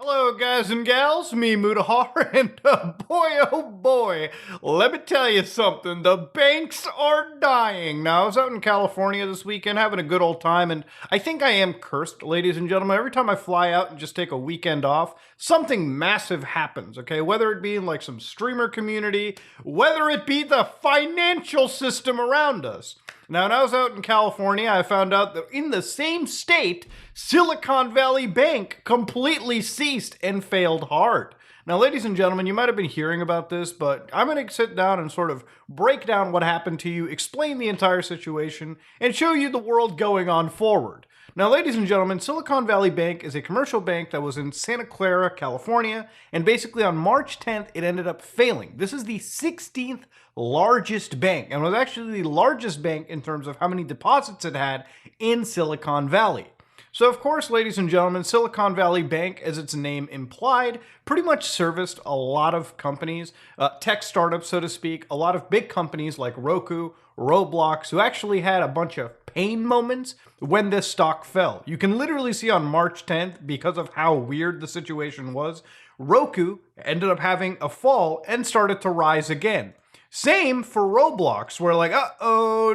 Hello, guys and gals, me Mudahar, and boy, oh boy, let me tell you something, the banks are dying. Now, I was out in California this weekend having a good old time, and I think I am cursed, ladies and gentlemen. Every time I fly out and just take a weekend off, something massive happens, okay? Whether it be in like some streamer community, whether it be the financial system around us. Now, when I was out in California, I found out that in the same state, Silicon Valley Bank completely ceased and failed hard. Now, ladies and gentlemen, you might have been hearing about this, but I'm going to sit down and sort of break down what happened to you, explain the entire situation, and show you the world going on forward. Now, ladies and gentlemen, Silicon Valley Bank is a commercial bank that was in Santa Clara, California, and basically on March 10th, it ended up failing. This is the 16th largest bank, and was actually the largest bank in terms of how many deposits it had in Silicon Valley. So, of course, ladies and gentlemen, Silicon Valley Bank, as its name implied, pretty much serviced a lot of companies, tech startups, so to speak, a lot of big companies like Roku, Roblox, who actually had a bunch of pain moments when this stock fell. You can literally see on March 10th, because of how weird the situation was, Roku ended up having a fall and started to rise again. Same for Roblox, where like, no.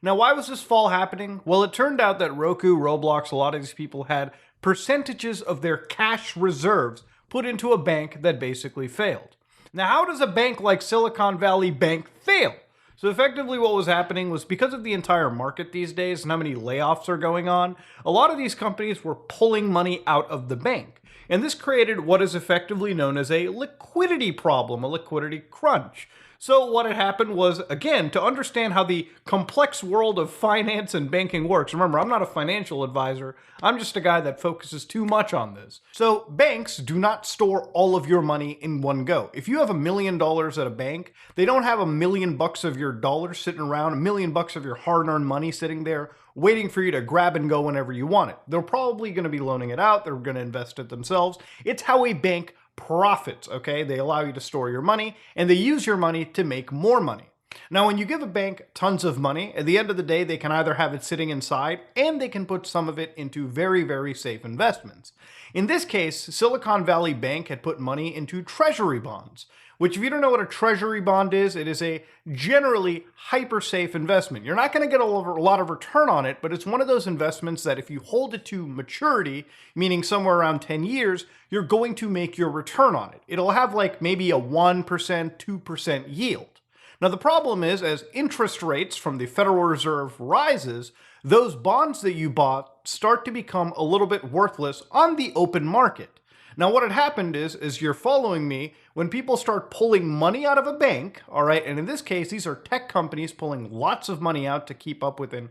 Now, why was this fall happening? Well, it turned out that Roku, Roblox, a lot of these people had percentages of their cash reserves put into a bank that basically failed. Now, how does a bank like Silicon Valley Bank fail? So effectively what was happening was because of the entire market these days and how many layoffs are going on, a lot of these companies were pulling money out of the bank. And this created what is effectively known as a liquidity problem, a liquidity crunch. So what had happened was, again, to understand how the complex world of finance and banking works. Remember, I'm not a financial advisor. I'm just a guy that focuses too much on this. So banks do not store all of your money in one go. If you have $1 million at a bank, they don't have $1 million of your dollars sitting around, $1 million of your hard-earned money sitting there waiting for you to grab and go whenever you want it. They're probably going to be loaning it out. They're going to invest it themselves. It's how a bank profits, okay? They allow you to store your money, and they use your money to make more money. Now, when you give a bank tons of money, at the end of the day, they can either have it sitting inside, and they can put some of it into very, very safe investments. In this case, Silicon Valley Bank had put money into treasury bonds, which if you don't know what a treasury bond is, it is a generally hyper-safe investment. You're not going to get a lot of return on it, but it's one of those investments that if you hold it to maturity, meaning somewhere around 10 years, you're going to make your return on it. It'll have like maybe a 1%, 2% yield. Now, the problem is, as interest rates from the Federal Reserve rises, those bonds that you bought start to become a little bit worthless on the open market. Now, what had happened is you're following me, when people start pulling money out of a bank, all right, and in this case, these are tech companies pulling lots of money out to keep up with an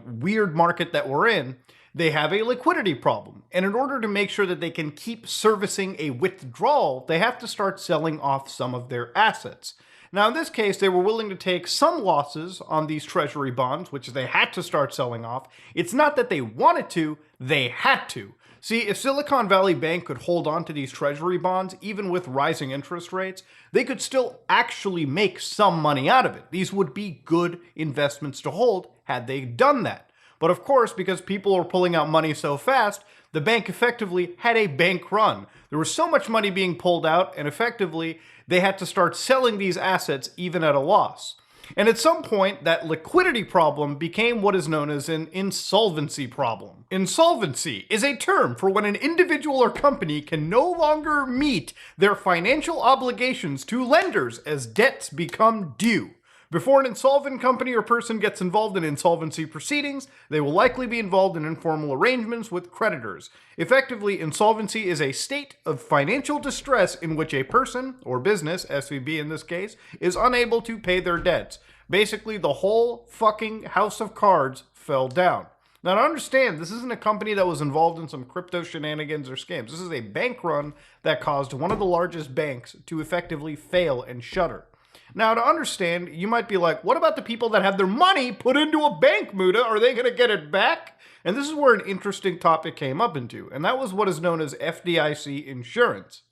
weird market that we're in, they have a liquidity problem. And in order to make sure that they can keep servicing a withdrawal, they have to start selling off some of their assets. Now, in this case, they were willing to take some losses on these treasury bonds, which they had to start selling off. It's not that they wanted to, they had to. See, if Silicon Valley Bank could hold on to these treasury bonds, even with rising interest rates, they could still actually make some money out of it. These would be good investments to hold had they done that. But of course, because people are pulling out money so fast, the bank effectively had a bank run. There was so much money being pulled out, and effectively, they had to start selling these assets even at a loss. And at some point, that liquidity problem became what is known as an insolvency problem. Insolvency is a term for when an individual or company can no longer meet their financial obligations to lenders as debts become due. Before an insolvent company or person gets involved in insolvency proceedings, they will likely be involved in informal arrangements with creditors. Effectively, insolvency is a state of financial distress in which a person, or business, SVB in this case, is unable to pay their debts. Basically, the whole fucking house of cards fell down. Now, to understand, this isn't a company that was involved in some crypto shenanigans or scams. This is a bank run that caused one of the largest banks to effectively fail and shutter. Now, to understand, you might be like, what about the people that have their money put into a bank, Muda? Are they going to get it back? And this is where an interesting topic came up into, and that was what is known as FDIC insurance.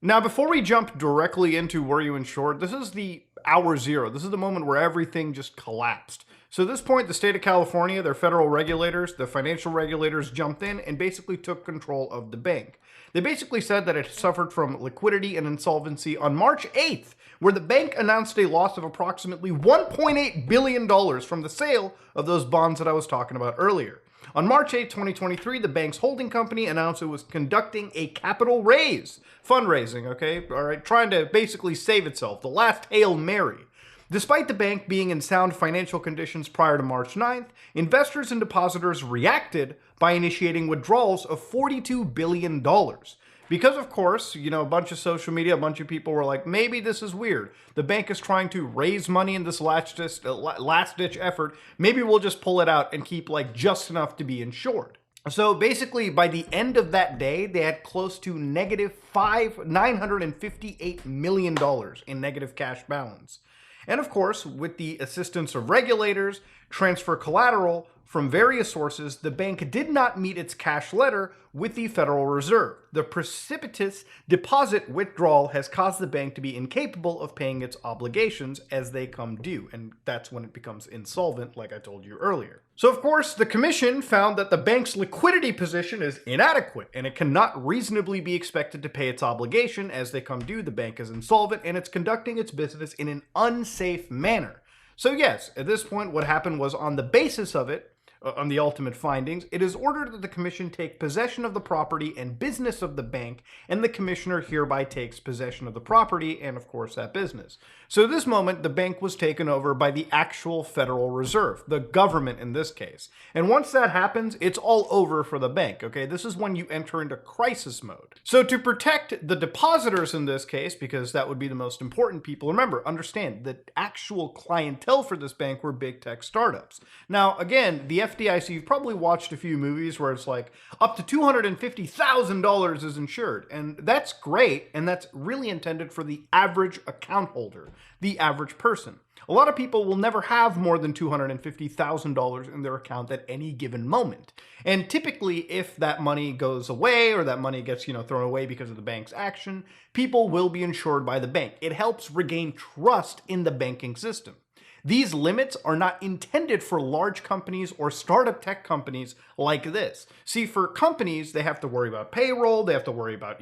Now, before we jump directly into were you insured, this is the hour zero. This is the moment where everything just collapsed. So at this point, the state of California, their federal regulators, the financial regulators jumped in and basically took control of the bank. They basically said that it suffered from liquidity and insolvency on March 8th, where the bank announced a loss of approximately $1.8 billion from the sale of those bonds that I was talking about earlier. On March 8, 2023, the bank's holding company announced it was conducting a capital raise, fundraising, okay, all right, trying to basically save itself, the last Hail Mary. Despite the bank being in sound financial conditions prior to March 9th, investors and depositors reacted by initiating withdrawals of $42 billion. Because, of course, a bunch of social media, a bunch of people were like, maybe this is weird. The bank is trying to raise money in this last-ditch effort. Maybe we'll just pull it out and keep just enough to be insured. So basically, by the end of that day, they had close to negative $958 million in negative cash balance. And of course, with the assistance of regulators, transfer collateral from various sources, the bank did not meet its cash letter with the Federal Reserve. The precipitous deposit withdrawal has caused the bank to be incapable of paying its obligations as they come due, and that's when it becomes insolvent, like I told you earlier. So of course, the commission found that the bank's liquidity position is inadequate, and it cannot reasonably be expected to pay its obligation as they come due. The bank is insolvent, and it's conducting its business in an unsafe manner. So yes, at this point, what happened was on the basis of it, on the ultimate findings, it is ordered that the commission take possession of the property and business of the bank, and the commissioner hereby takes possession of the property and, of course, that business. So at this moment, the bank was taken over by the actual Federal Reserve, the government in this case. And once that happens, it's all over for the bank, okay? This is when you enter into crisis mode. So to protect the depositors in this case, because that would be the most important people, remember, understand, the actual clientele for this bank were big tech startups. Now, again, the FDIC, you've probably watched a few movies where it's like up to $250,000 is insured. And that's great. And that's really intended for the average account holder, the average person. A lot of people will never have more than $250,000 in their account at any given moment. And typically, if that money goes away or that money gets, thrown away because of the bank's action, people will be insured by the bank. It helps regain trust in the banking system. These limits are not intended for large companies or startup tech companies like this. See, for companies, they have to worry about payroll, they have to worry about,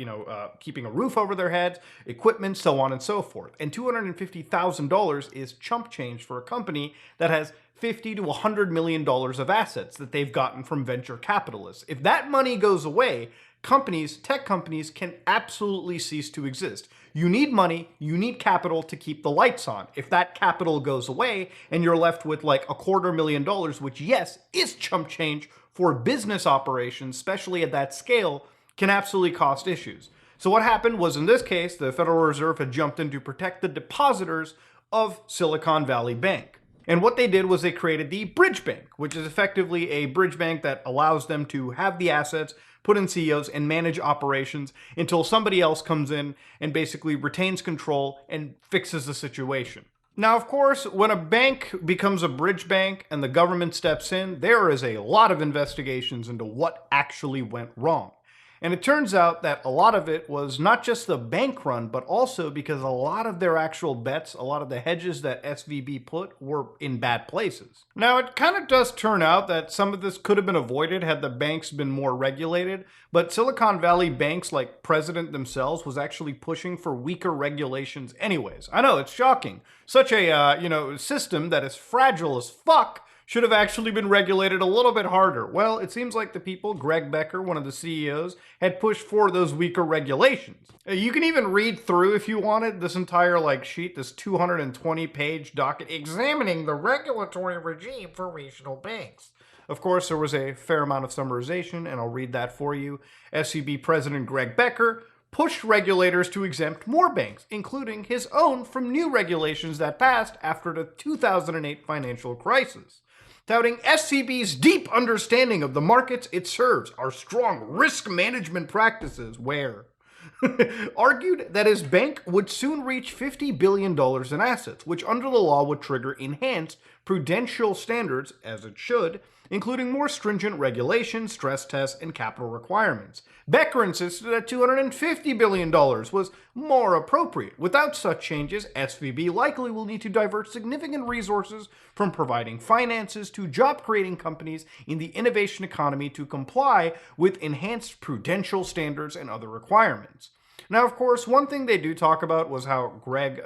keeping a roof over their heads, equipment, so on and so forth. And $250,000 is chump change for a company that has $50 to $100 million of assets that they've gotten from venture capitalists. If that money goes away, tech companies can absolutely cease to exist. You need money, you need capital to keep the lights on. If that capital goes away and you're left with $250,000, which yes, is chump change for business operations, especially at that scale, can absolutely cause issues. So what happened was, in this case, the Federal Reserve had jumped in to protect the depositors of Silicon Valley Bank. And what they did was they created the bridge bank, which is effectively a bridge bank that allows them to have the assets, put in CEOs, and manage operations until somebody else comes in and basically retains control and fixes the situation. Now, of course, when a bank becomes a bridge bank and the government steps in, there is a lot of investigations into what actually went wrong. And it turns out that a lot of it was not just the bank run, but also because a lot of their actual bets, a lot of the hedges that SVB put were in bad places. Now, it kind of does turn out that some of this could have been avoided had the banks been more regulated, but Silicon Valley banks, like President themselves, was actually pushing for weaker regulations anyways. I know, it's shocking. Such a, system that is fragile as fuck should have actually been regulated a little bit harder. Well, it seems like the people, Greg Becker, one of the CEOs, had pushed for those weaker regulations. You can even read through, if you wanted, this entire sheet, this 220-page docket examining the regulatory regime for regional banks. Of course, there was a fair amount of summarization, and I'll read that for you. SVB President Greg Becker pushed regulators to exempt more banks, including his own, from new regulations that passed after the 2008 financial crisis. Touting SCB's deep understanding of the markets it serves, our strong risk management practices, argued that his bank would soon reach $50 billion in assets, which under the law would trigger enhanced prudential standards, as it should, including more stringent regulations, stress tests, and capital requirements. Becker insisted that $250 billion was more appropriate. Without such changes, SVB likely will need to divert significant resources from providing finances to job-creating companies in the innovation economy to comply with enhanced prudential standards and other requirements. Now, of course, one thing they do talk about was how Greg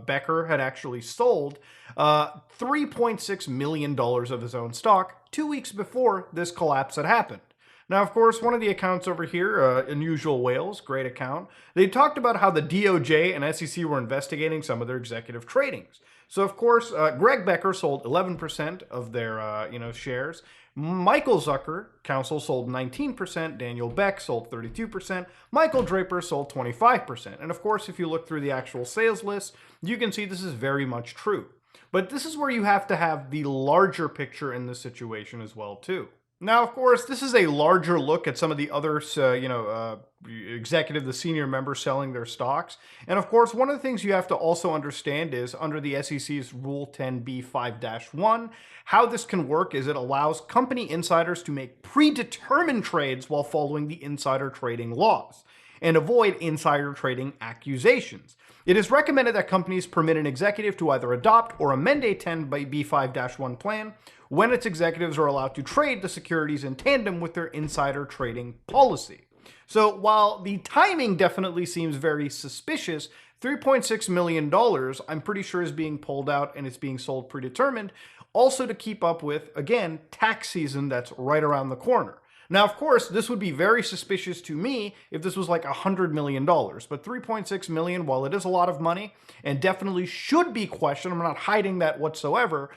Becker had actually sold $3.6 million of his own stock 2 weeks before this collapse had happened. Now, of course, one of the accounts over here, Unusual Whales, great account, they talked about how the DOJ and SEC were investigating some of their executive tradings. So, of course, Greg Becker sold 11% of their, shares. Michael Zucker, counsel, sold 19%. Daniel Beck sold 32%. Michael Draper sold 25%. And, of course, if you look through the actual sales list, you can see this is very much true. But this is where you have to have the larger picture in this situation as well, too. Now, of course, this is a larger look at some of the other, executive, the senior members selling their stocks. And of course, one of the things you have to also understand is under the SEC's Rule 10b-5-1, how this can work is it allows company insiders to make predetermined trades while following the insider trading laws and avoid insider trading accusations. It is recommended that companies permit an executive to either adopt or amend a 10b-5-1 plan when its executives are allowed to trade the securities in tandem with their insider trading policy. So while the timing definitely seems very suspicious, $3.6 million I'm pretty sure is being pulled out and it's being sold predetermined, also to keep up with, again, tax season that's right around the corner. Now, of course, this would be very suspicious to me if this was like $100 million, but $3.6 million, while it is a lot of money and definitely should be questioned, I'm not hiding that whatsoever,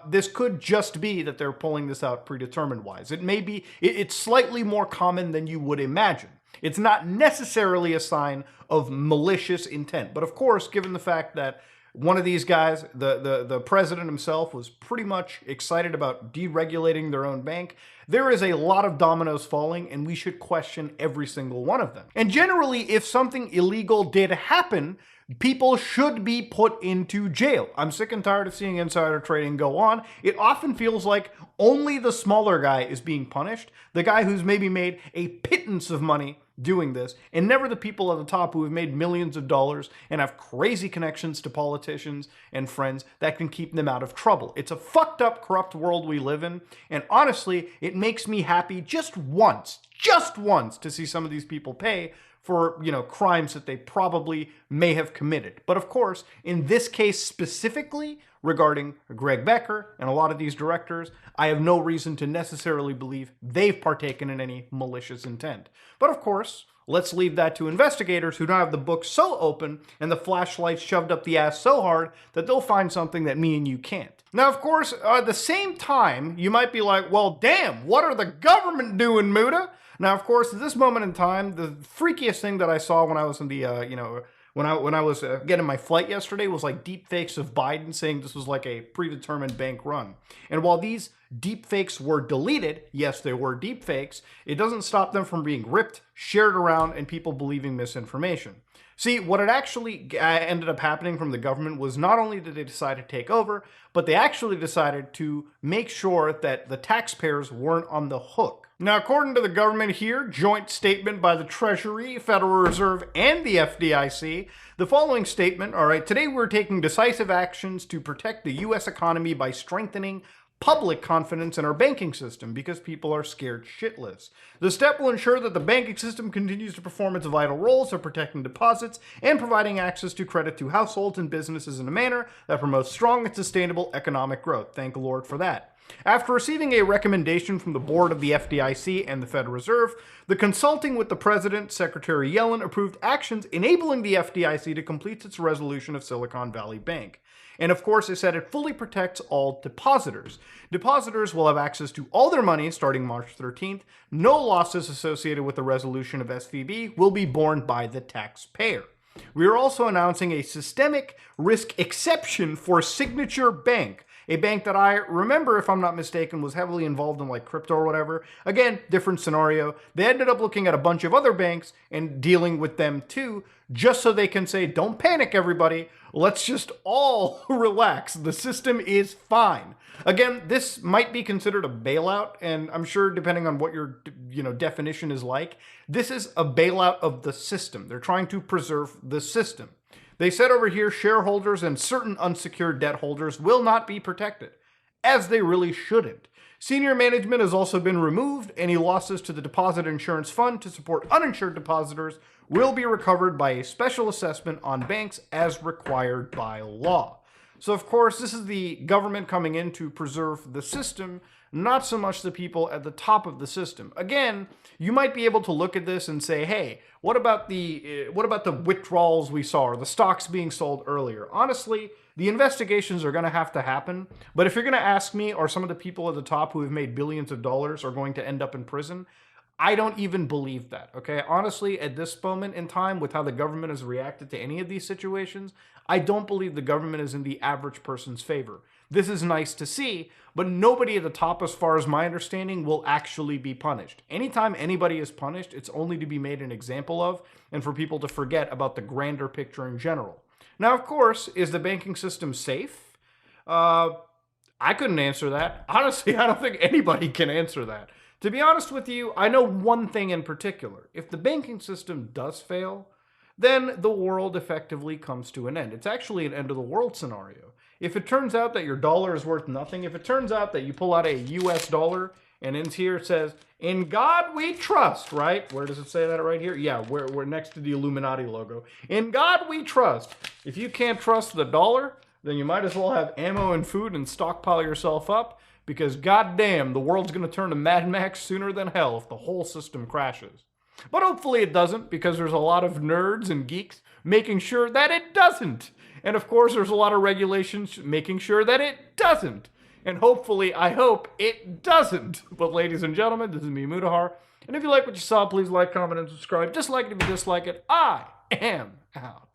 this could just be that they're pulling this out predetermined-wise. It may be, it's slightly more common than you would imagine. It's not necessarily a sign of malicious intent, but of course, given the fact that one of these guys, the president himself, was pretty much excited about deregulating their own bank. There is a lot of dominoes falling, and we should question every single one of them. And generally, if something illegal did happen, people should be put into jail. I'm sick and tired of seeing insider trading go on. It often feels like only the smaller guy is being punished, the guy who's maybe made a pittance of money doing this, and never the people at the top who have made millions of dollars and have crazy connections to politicians and friends that can keep them out of trouble. It's a fucked up, corrupt world we live in, and honestly, it makes me happy just once to see some of these people pay for, crimes that they probably may have committed. But of course, in this case specifically, regarding Greg Becker and a lot of these directors, I have no reason to necessarily believe they've partaken in any malicious intent. But of course, let's leave that to investigators who don't have the book so open and the flashlights shoved up the ass so hard that they'll find something that me and you can't. Now, of course, at the same time, you might be like, well, damn, what are the government doing, Muda? Now, of course, at this moment in time, the freakiest thing that I saw when I was in the, when I was getting my flight yesterday was like deep fakes of Biden saying this was like a predetermined bank run. And while these deep fakes were deleted, yes, they were deep fakes, it doesn't stop them from being ripped, shared around, and people believing misinformation. See, what had actually ended up happening from the government was not only did they decide to take over, but they actually decided to make sure that the taxpayers weren't on the hook. Now, according to the government here, joint statement by the Treasury, Federal Reserve, and the FDIC, the following statement, all right, today we're taking decisive actions to protect the U.S. economy by strengthening public confidence in our banking system because people are scared shitless. The step will ensure that the banking system continues to perform its vital roles of protecting deposits and providing access to credit to households and businesses in a manner that promotes strong and sustainable economic growth. Thank the Lord for that. After receiving a recommendation from the board of the FDIC and the Federal Reserve, the consulting with the President, Secretary Yellen, approved actions enabling the FDIC to complete its resolution of Silicon Valley Bank. And of course, it said it fully protects all depositors. Depositors will have access to all their money starting March 13th. No losses associated with the resolution of SVB will be borne by the taxpayer. We are also announcing a systemic risk exception for Signature Bank, a bank that I remember, if I'm not mistaken, was heavily involved in like crypto or whatever. Again, different scenario. They ended up looking at a bunch of other banks and dealing with them too, just so they can say, don't panic, everybody. Let's just all relax. The system is fine. Again, this might be considered a bailout, and I'm sure depending on what your definition is like, this is a bailout of the system. They're trying to preserve the system. They said over here, shareholders and certain unsecured debt holders will not be protected, as they really shouldn't. Senior management has also been removed. Any losses to the deposit insurance fund to support uninsured depositors will be recovered by a special assessment on banks as required by law. So, of course, this is the government coming in to preserve the system, not so much the people at the top of the system. Again, you might be able to look at this and say, hey, what about the withdrawals we saw or the stocks being sold earlier? Honestly, the investigations are going to have to happen. But if you're going to ask me, are some of the people at the top who have made billions of dollars are going to end up in prison? I don't even believe that, okay? Honestly, at this moment in time, with how the government has reacted to any of these situations, I don't believe the government is in the average person's favor. This is nice to see, but nobody at the top, as far as my understanding, will actually be punished. Anytime anybody is punished, it's only to be made an example of and for people to forget about the grander picture in general. Now, of course, is the banking system safe? I couldn't answer that. Honestly, I don't think anybody can answer that. To be honest with you, I know one thing in particular. If the banking system does fail, then the world effectively comes to an end. It's actually an end of the world scenario. If it turns out that your dollar is worth nothing, if it turns out that you pull out a US dollar and in here it says, "In God we trust," right? Where does it say that right here? Yeah, we're next to the Illuminati logo. "In God we trust." If you can't trust the dollar, then you might as well have ammo and food and stockpile yourself up, because goddamn, the world's going to turn to Mad Max sooner than hell if the whole system crashes. But hopefully it doesn't, because there's a lot of nerds and geeks making sure that it doesn't. And of course, there's a lot of regulations making sure that it doesn't. And hopefully, I hope it doesn't. But ladies and gentlemen, this is me, Mutahar. And if you like what you saw, please like, comment, and subscribe. Dislike it if you dislike it. I am out.